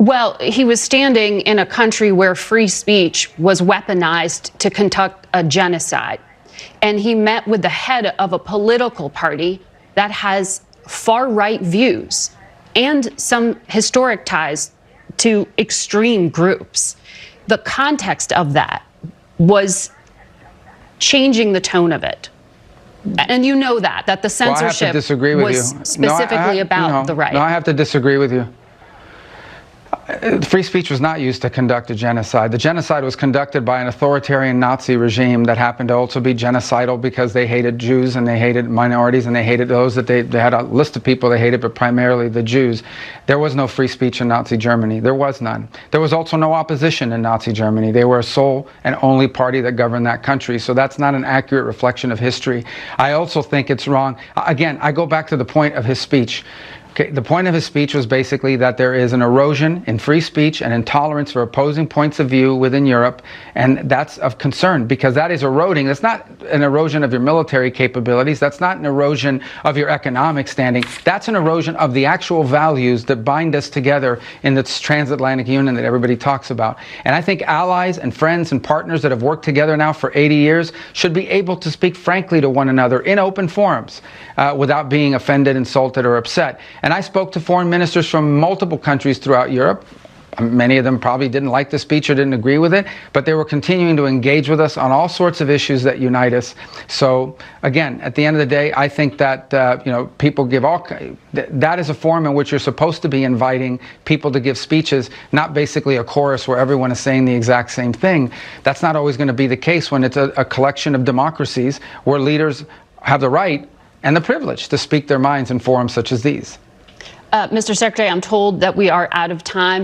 Well, he was standing in a country where free speech was weaponized to conduct a genocide. And he met with the head of a political party that has far-right views and some historic ties to extreme groups. The context of that was changing the tone of it. And you know that the censorship was specifically about the right. No, I have to disagree with you. Free speech was not used to conduct a genocide. The genocide was conducted by an authoritarian Nazi regime that happened to also be genocidal because they hated Jews and they hated minorities and they hated those that they had a list of people they hated, but primarily the Jews. There was no free speech in Nazi Germany. There was none. There was also no opposition in Nazi Germany. They were a sole and only party that governed that country. So that's not an accurate reflection of history. I also think it's wrong. Again, I go back to the point of his speech. Okay, the point of his speech was basically that there is an erosion in free speech and intolerance for opposing points of view within Europe, and that's of concern because that is eroding. That's not an erosion of your military capabilities. That's not an erosion of your economic standing. That's an erosion of the actual values that bind us together in this transatlantic union that everybody talks about. And I think allies and friends and partners that have worked together now for 80 years should be able to speak frankly to one another in open forums without being offended, insulted, or upset. And I spoke to foreign ministers from multiple countries throughout Europe. Many of them probably didn't like the speech or didn't agree with it, but they were continuing to engage with us on all sorts of issues that unite us. So again, at the end of the day, I think that people give that is a forum in which you're supposed to be inviting people to give speeches, not basically a chorus where everyone is saying the exact same thing. That's not always going to be the case when it's a collection of democracies where leaders have the right and the privilege to speak their minds in forums such as these. Mr. Secretary, I'm told that we are out of time.